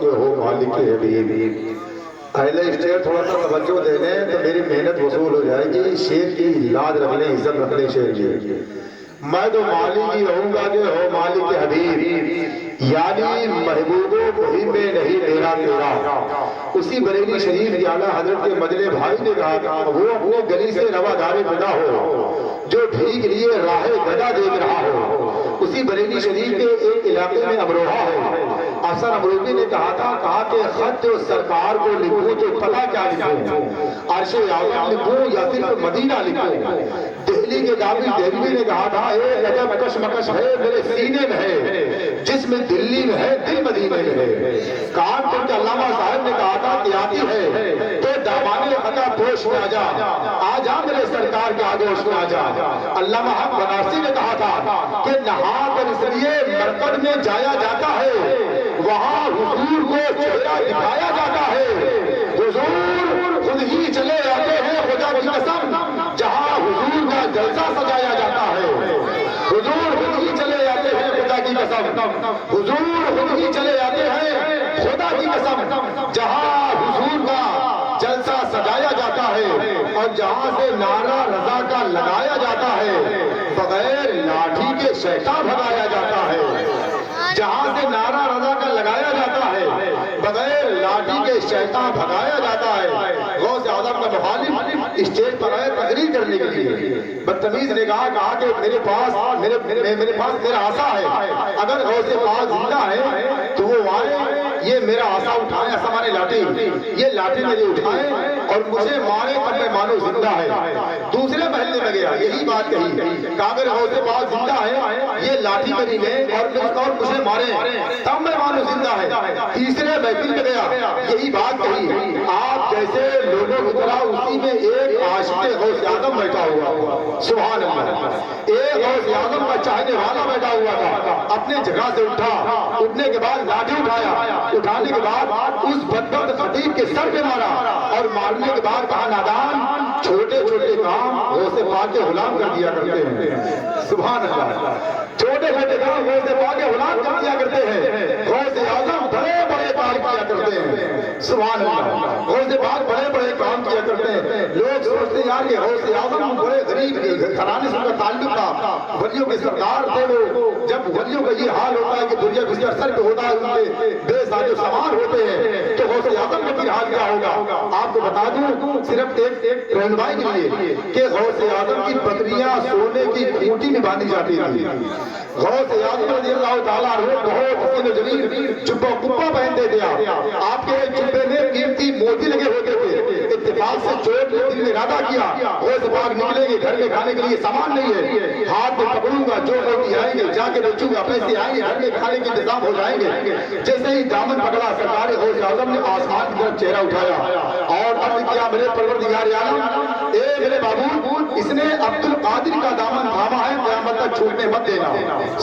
کہ ہو مالک حبیب۔ اہل اسٹیٹ تھوڑا سا توجہ دے لیں تو میری محنت وصول ہو جائے گی۔ شیر کی لاج رکھ لیں، عزت رکھ لیں شیر کی۔ میں تو مالک ہی رہوں گا کہ ہو مالک حبیب، یعنی محبوب و محب نہیں میرا تیرا۔ اسی بریلی شریف کی اعلیٰ حضرت کے مجلے بھائی نے کہا تھا وہ اپنے گلی سے روادار پیدا ہو جو بھیگ لیے راہ گدا دیکھ رہا ہو۔ اسی بریلی شریف کے ایک علاقے میں امروہہ ہے۔ حسن امروہی نے کہا کہ خط جو سرکار کو لکھوں تو پتہ کیا لکھوں، عرش اعظم لکھوں یا صرف مدینہ لکھوں۔ دہلی کے قابل دہلوی نے کہا تھا ایک عجب کشمکش ہے میرے سینے میں ہے، جس میں دلی میں ہے دل مدینے میں ہے۔ کانپور کے علامہ صاحب نے کہا تھا کہ آتی ہے تو دامان خطا پوش میں آ جا میرے سرکار کے آگوش میں آ جا۔ علامہ حق بنارسی نے کہا تھا کہ نہا کر اس لیے مرکز میں جایا جاتا ہے، وہاں حضور کو چہرہ دکھایا جاتا ہے۔ حضور خود ہی چلے آتے ہیں خدا کی قسم جہاں حضور کا جلسہ سجایا جاتا ہے۔ حضور خود ہی چلے آتے ہیں خدا کی قسم، حضور خود ہی چلے آتے ہیں خدا کی قسم جہاں حضور کا جلسہ سجایا جاتا ہے اور جہاں سے نعرہ رضا کا لگایا جاتا ہے، بغیر لاٹھی کے شیطان بھگایا جاتا ہے۔ جہاں سے نعرہ رضا کا لگایا جاتا ہے، بغیر لاٹھی کے شیطان بھگایا جاتا ہے۔ غوث اعظم کا مخالف اسٹیج پر آئے تقریر کرنے کے لیے، بدتمیز نے کہا کہ میرے پاس میرا عصا ہے، اگر غوث پاک زندہ ہے تو وہ آئے یہ میرا عصا اٹھائیں، عصا مانے لاٹھی، یہ لاٹھی میری اٹھائیں اور مجھے مارے تب میں مانو زندہ ہے۔ دوسرے محلے میں گیا یہی بات کہی کہ اگر غوث پاک زندہ ہے یہ لاٹھی میری لیں اور مجھے مارے تب میں مانو زندہ ہے۔ تیسرے محفل میں گیا یہی بات کہی، آپ جیسے لوگوں کی طرح اسی میں ایک عاشق غوث اعظم بیٹھا ہوا، سبحان اللہ، ایک غوث اعظم کا چاہنے والا بیٹھا ہوا تھا۔ اپنے جگہ سے اٹھا، اٹھنے کے بعد لاٹھی اٹھایا، اٹھانے کے بعد اس بدبخت خطیب کے سر پہ مارا اور مارنے کے بعد کہا نادان چھوٹے چھوٹے کام غوث پاک کے غلام کر دیا کرتے ہیں، سبحان اللہ، چھوٹے چھوٹے کام غوث پاک کے غلام کر دیا کرتے ہیں، غوث اعظم بڑے بڑے کام کیا کرتے ہیں، سبحان اللہ، غوث پاک بڑے بڑے کام کیا کرتے ہیں۔ لوگ سوچتے ہیں یار کہ غوث اعظم بڑے غریب گھرانے سے ان کا تعلق تھا، ولیوں کے سردار تھے وہ، جب ولیوں کا یہ حال ہوتا ہے کہ دنیا بستر سر پہ ہوتا ہے ان کے بے ساز و سامان ہوتے ہیں تو غوث اعظم کا پھر حال کیا ہوگا۔ آپ کو بتا دوں صرف ایک رہنمائی کے لیے کہ غوث اعظم کی بکریاں سونے کی کھوٹی میں باندھی جاتی تھی۔ غوث اعظم رضی اللہ تعالیٰ عنہ بہت حسین و جمیل جبہ کپا پہنتے تھے، آپ کے جبے میں قیمتی موتی لگے ہوتے تھے۔ اتفاق سے چوٹ موتی نے ارادہ کیا غوث پاک نکلیں گے، گھر میں کھانے کے لیے سامان نہیں ہے، ہاتھ میں پکڑوں گا جو موتی آئیں گے جا کے بیچوں گا، پیسے آئیں گے گھر میں کھانے کے انتظام ہو جائیں گے۔ جیسے ہی دامن پکڑا سرکار غوث اعظم نے آسمان کی طرف چہرہ اٹھایا اور عرض کیا میرے پروردگار عالم، اے میرے بابو اس نے عبد القادر کا دامن تھاما ہے، قیامت تک چھوٹنے مت دینا،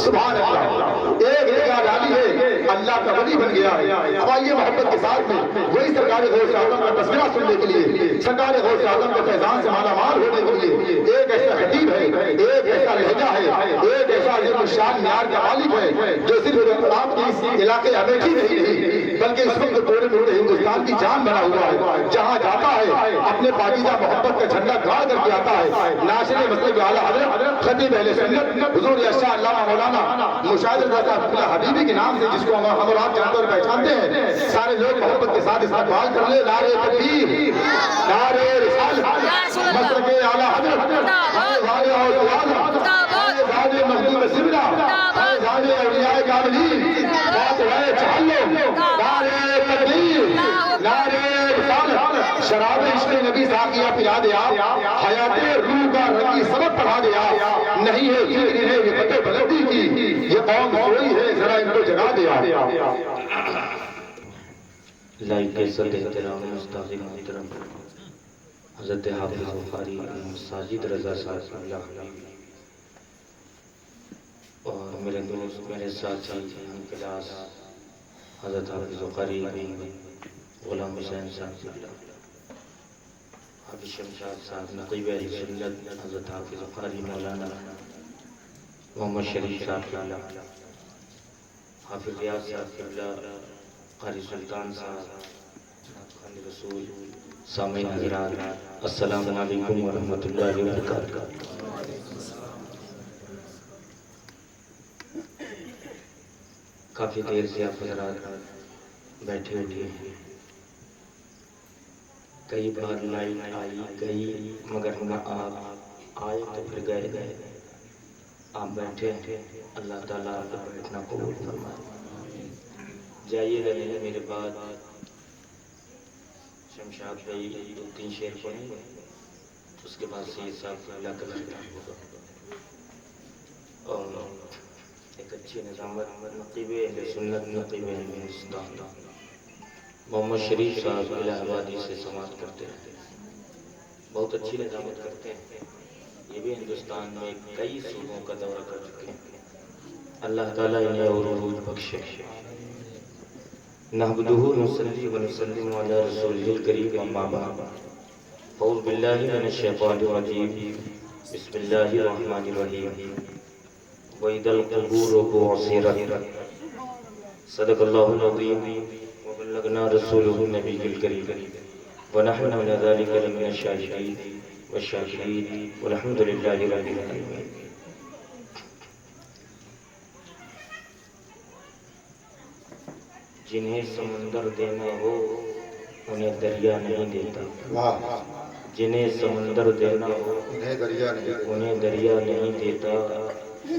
سبحان اللہ، ایک نگاہ ڈالی ہے اللہ کا ولی بن گیا ہے۔ اب آئیے محبت کے ساتھ میں وہی سرکار غوث اعظم کا تذکرہ سننے کے لیے، سرکار غوث اعظم کے فیضان سے مالا مال ہونے کے لیے ایک ایسا خطیب ہے، ایک ایسا لہجہ ہے، ایک ایسا عظیم الشان معیار کا مالک ہے جو صرف آپ کے اس علاقے امیٹھی نہیں بلکہ اس وقت پورے ہندوستان کی جان بنا ہوا ہے، جہاں جاتا ہے اپنے پاکیزہ محبت کا جھنڈا گاڑ کر کے آتا ہے۔ ناشر مسلک اعلیٰ حضرت خطیب اہل سنت حضور ارشاد علامہ مولانا مشاہد رضا اللہ حبیبی کے نام سے جس کو ہم اور آپ جانتے اور پہچانتے ہیں، سارے لوگ محبت کے ساتھ استقبال کر لے نعرہ تکبیر، نعرہ رسالت، مسلک اعلیٰ حضرت والے اور والے مخدوم سمرہ والے اولیاء کاملین فاتحہ چہلو، نعرہ تکبیر، نعرہ رسالت، شراب عشق نبی ساقیہ پلا دیا، حیات روح کا رنگی سبق پڑھا دیا، نہیں ہے فکر ہے یہ فتح بلندی کی، یہ قوم سوئی ہے ذرا ان کو جگا دیا۔ لائق عزت احترام استاد محترم حضرت حافظ بخاری ساجد رضا صاحب اللہ حبیب اور میرے دوست میرے ساتھی ہم کلاس حضرت حافظ بخاری غلام حسین صاحب اللہ حافظ شمشاد صاحب نقیب اہل سنت حضرت حافظ بخاری مولانا محمد شریف صاحب اللہ حافظ ریاض صاحب اللہ قاری سلطان صاحب، خان رسول، سامعین حضرات، السلام علیکم ورحمۃ اللہ وبرکاتہ۔ کافی دیر سے آپ حضرات بیٹھے ہوئے ہیں، کئی بار لائن آئی گئی مگر نہ آپ آئے تو پھر گئے۔ آپ بیٹھے ہیں، اللہ تعالیٰ آپ کو بیٹھنا قبول فرمائے۔ جائیے گا نہیں میرے بعد شمشاد بھائی 2-3 شعر پڑھیں گے، اس کے بعد سید صاحب کا اللہ کا خطاب ہوگا، اور ایک اچھی نظامت نقیب اہل سنت، نقیب اہل ہندوستان محمد شریف صاحب الہ آبادی سے سماعت کرتے ہیں، بہت اچھی نظامت کرتے ہیں، یہ بھی ہندوستان میں کئی صوبوں کا دورہ کر چکے ہیں، اللہ تعالیٰ انہیں اور عروج بخشے۔ نحمدہ ونصلی ونسلم علی رسولہ الکریم، اما بعد، اعوذ باللہ من الشیطان الرجیم، بسم اللہ الرحمن الرحیم، وَإِذَا الْقُبُورُ بُعْثِرَتْ، صدق اللہ العظیم وبلغنا رسولہ النبی الکریم، ونحن علی ذلک لمن الشاہدین والشاکرین والحمد للہ رب العالمین۔ جنہیں سمندر دینا ہو انہیں دریا نہیں دیتا، جنہیں سمندر دینا ہو انہیں دریا نہیں دیتا،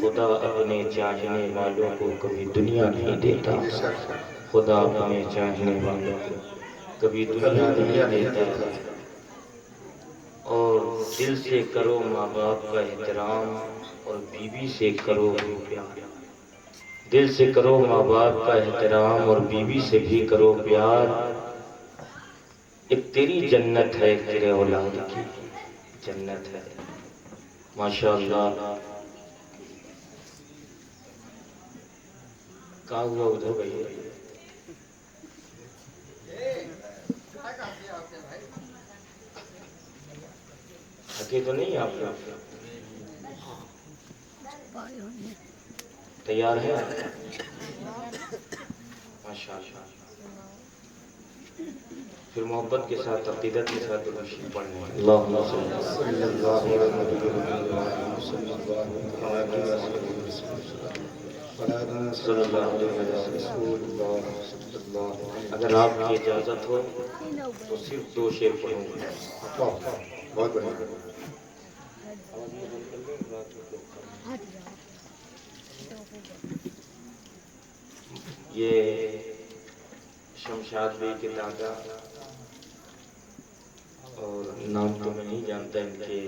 خدا اپنے چاہنے والوں کو کبھی دنیا نہیں دیتا، خدا اپنے چاہنے والوں کو کبھی دنیا نہیں دیتا۔ اور دل سے کرو ماں باپ کا احترام اور بیوی سے کرو پیار، دل سے کرو ماں باپ کا احترام اور بیوی سے بھی کرو پیار، ایک تیری جنت ہے، ایک تیرے اولاد کی جنت ہے۔ ماشاءاللہ، کہاں ہوا ادھر گئی؟ تھکے تو نہیں آپ لوگ؟ تیار ہے؟ ماشاءاللہ، پھر محبت کے ساتھ، عقیدت کے ساتھ درود شریف پڑھنے ہیں۔ اللہم صلی اللہ علیہ وسلم۔ اگر آپ کی اجازت ہو تو صرف 2 شعر پڑھوں گا۔ بہت بڑھیا۔ یہ شمشاد بھائی کے دادا، اور نام تو میں نہیں جانتا ان کے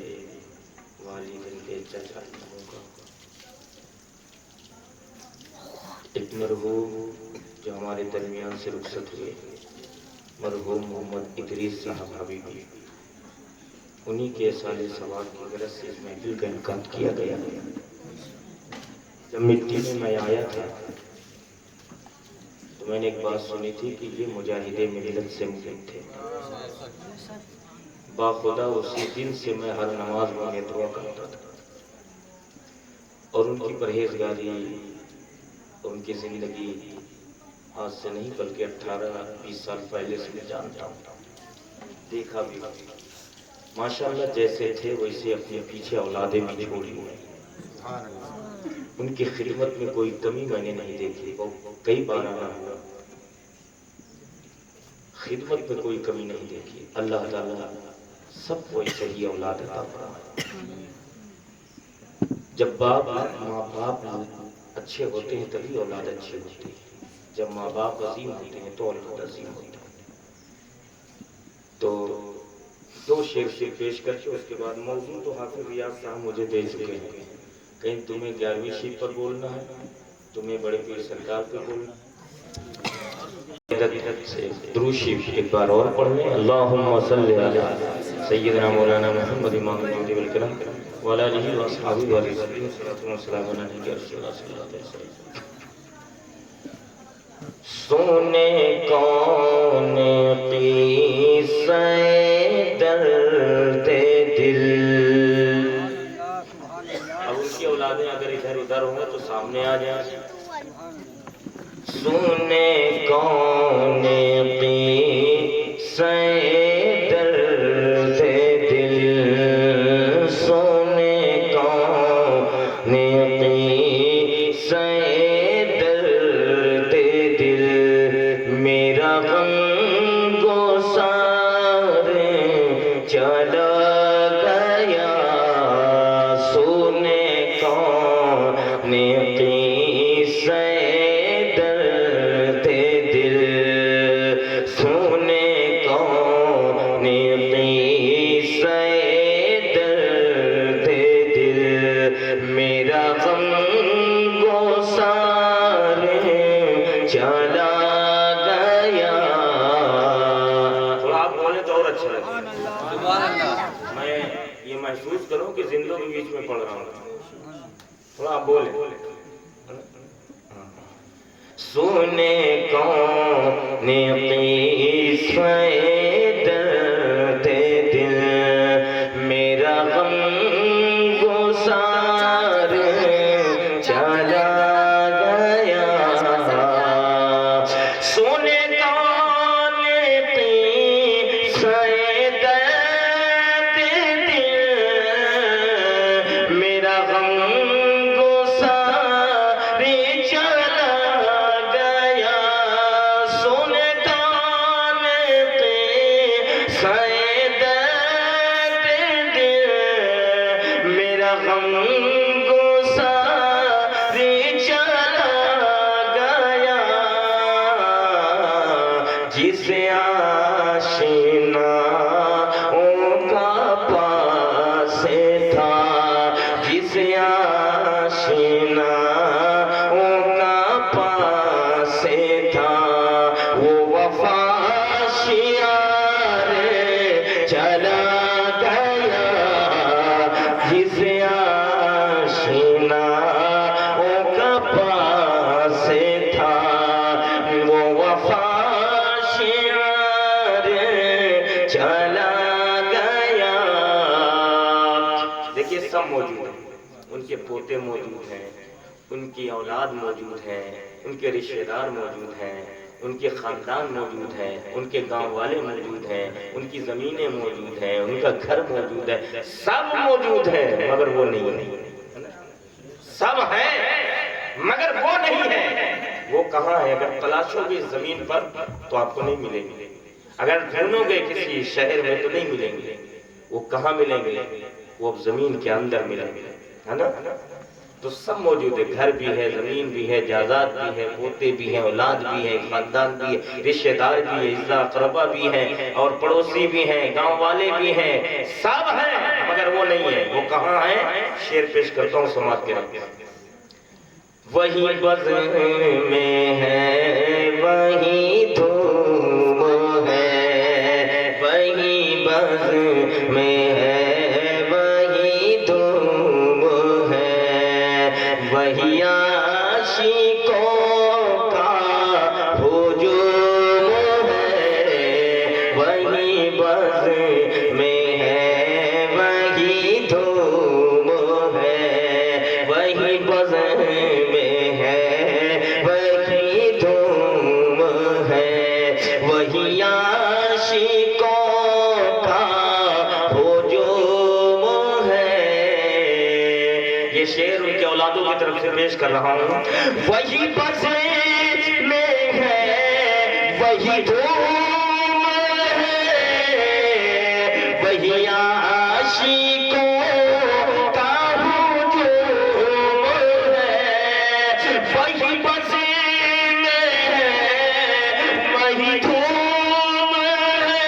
والد، ان کے چچا لوگوں کا، ایک مرحوم جو ہمارے درمیان سے رخصت ہوئے، مرحوم محمد ادریس صاحب حبیبی، انہی کے سال ثواب کی غرض سے اس محفل کا انعقاد کیا گیا۔ جب مٹی میں آیا تھا تو میں نے ایک بات سنی تھی کہ یہ مجاہد ملت سے ملت تھے، باخدا اسی دن سے میں ہر نماز میں دعا کرتا تھا، اور ان کی پرہیزگاری، ان کی زندگی آج سے نہیں بلکہ 18-20 سال پہلے سے میں جانتا ہوں، دیکھا بھی۔ ماشاءاللہ جیسے تھے ویسے اپنے پیچھے اولادیں بھی چھوڑی ہوئی، ان کی خدمت میں کوئی کمی میں نے نہیں دیکھی، وہ کئی بار آنا ہوا، خدمت میں کوئی کمی نہیں دیکھی۔ اللہ تعالیٰ سب کو ایک صحیح اولاد عطا فرمائے۔ جب ماں باپ اچھے ہوتے ہیں تبھی اولاد اچھی ہوتی ہے، جب ماں باپ عظیم ہوتے ہیں تو اولاد عظیم ہوتی ہے۔ تو 2 شعر سے پیش کر کے اس کے بعد موضوع تو حافظ ریاض صاحب مجھے دے چکے ہیں، کہیں تمہیں 11ویں شیف پر بولنا ہے، تمہیں بڑے پیر سرکار پر بولنا ہے۔ درود شریف ایک بار اور پڑھ لیں۔ اللہم صلی علی سیدنا مولانا محمد امام الانبیاء والکرام وعلی آلہ واصحابہ وسلم، صلاۃ و سلام علی رسول اللہ صلی اللہ علیہ وسلم۔ سونے کون قصہ درد دل، اب اس کی اولادیں اگر ادھر ادھر ہوں تو سامنے آ جائیں۔ سونے کون محسوس کروں کہ زندوں کے بیچ میں پڑھ رہا ہوں. تھوڑا آپ بولیں. سونے کون قصہ درد دل میرا غم گسار چلا گیا. سونے کون قصہ درد دل میرا غم گسار چلا گیا. سونے کون قصہ درد دل میرا غم گسار چلا گیا. جسے آشناؤں کا پاس تھا جسے آشناؤں کا پاس تھا وہ وفا شیار چلا گیا. جسے آشناؤں کا پاس تھا وہ وفا شیار چلا گیا. دیکھیے سب موجود ہیں. ان کے پوتے موجود ہیں, ان کی اولاد موجود ہے, ان کے رشتہ دار موجود ہیں, ان کے خاندان موجود ہے, ان کے گاؤں والے موجود ہیں, ان کی زمینیں موجود ہیں, ان کا گھر موجود ہے. سب موجود ہیں مگر وہ نہیں ہے. سب ہیں مگر وہ نہیں ہے. وہ کہاں ہے؟ اگر تلاشو گے زمین پر تو آپ کو نہیں ملیں گے. اگر ڈھونڈو گے کسی شہر میں تو نہیں ملیں گے. وہ کہاں ملیں گے؟ وہ اب زمین کے اندر ملیں گے, ہے نا. تو سب موجود ہے. گھر بھی ہے, زمین بھی ہے, جائیداد بھی ہے, پوتے بھی ہیں, اولاد بھی ہے, خاندان بھی ہے, رشتہ دار بھی ہے, عزیز اقربا بھی ہیں, اور پڑوسی بھی ہیں, گاؤں والے بھی ہیں. سب ہیں مگر وہ نہیں ہے. وہ کہاں ہیں؟ شعر پیش کرتا ہوں, سماعت کریں. وہی بزم میں ہے, وہی دھوم ہے, وہی بزم میں ہے, وہی دھوم ہے, وہی عاشقوں کا ہجوم ہے. وہی بزم میں ہے, وہی دھوم ہے, وہی بزم میں ہے, وہی دھوم ہے, وہی عاشقوں کا ہجوم ہے. یہ شعر ان کے اولادوں کی طرف سے پیش کر رہا ہوں. وہی بزم میں ہے, وہی دھوم ہے, وہی عاشقوں کا ہجوم ہے. وہی بزم میں ہے, وہی دھوم ہے,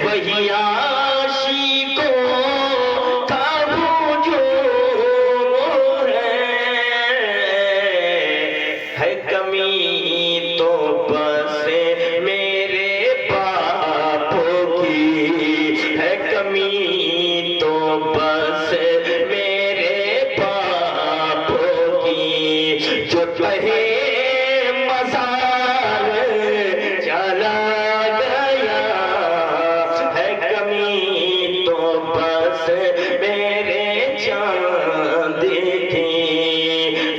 وہی عاشقوں کا ہجوم ہے. کمی تو بس میرے باپ کی ہے, کمی تو بس میرے باپ کی, جو کہے مزار چلا گیا ہے. کمی تو بس میرے چاند کی,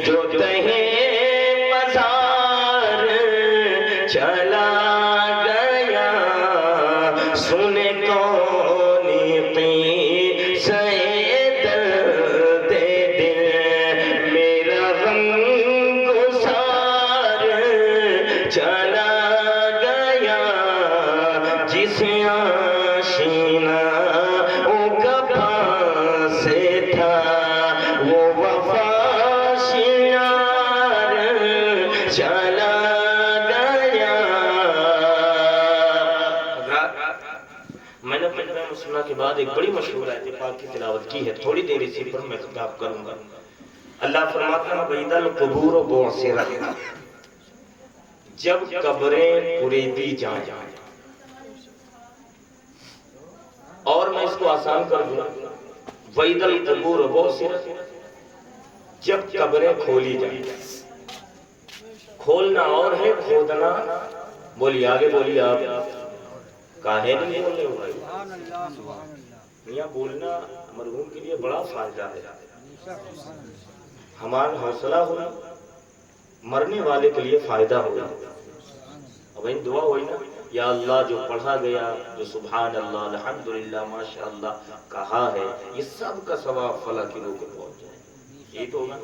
جو کہے مزار چلا گیا. سنے کون قصہ درد دل میرا غم گسار چلا گیا. جسے آشناؤں کا پاس تھا وہ وفا شیار چلا گیا. میں نے اپنے مسلمہ کے بعد ایک بڑی مشہور آیت پاک کی تلاوت کی ہے. تھوڑی دیر اسی پر میں خطاب کروں گا. اللہ فرماتا ہے وَإِذَا الْقُبُورُ بُعْثِرَتْ, جب قبریں پریدی جائیں. اور میں اس کو کو آسان کر دوں، وَإِذَا الْقُبُورُ بُعْثِرَتْ، جب قبریں کھولی جائیں. کھولنا اور ہے، کھودنا. بولی آگے بولی آپ. کاہے نہیں بولنے ہو بھائی؟ میاں بولنا مرحوم کے لیے بڑا فائدہ ہے. ہمارا حوصلہ ہونا مرنے والے کے لیے فائدہ ہوگا. اب ان دعا ہوئی نا، یا اللہ جو پڑھا گیا، جو سبحان اللہ الحمدللہ ماشاءاللہ کہا ہے، یہ سب کا ثواب فلاں کی روح کو پہنچ جائے. یہ تو ہوگا.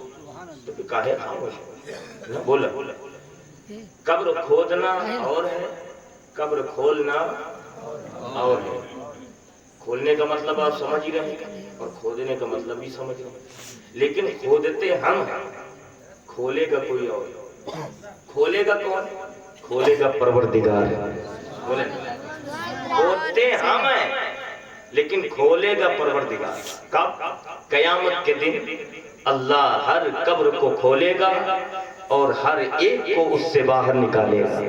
تو پھر کاہے خاموش ہو؟ بولا قبر کھودنا اور ہے، قبر کھولنا اور ہے. کھولنے کا مطلب آپ سمجھ ہی رہے ہیں اور کھودنے کا مطلب بھی سمجھ رہے ہیں. لیکن کھودتے ہم ہیں، کھولے گا کوئی اور. کھولے گا کون؟ کھولے گا پروردگار. بولے کھودتے ہم ہیں لیکن کھولے گا پروردگار. کب؟ قیامت کے دن اللہ ہر قبر کو کھولے گا اور ہر ایک کو اس سے باہر نکالے گا.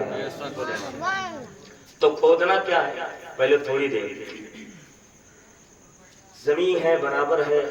تو کھودنا کیا ہے؟ پہلے تھوڑی دیر. زمین ہے، برابر ہے،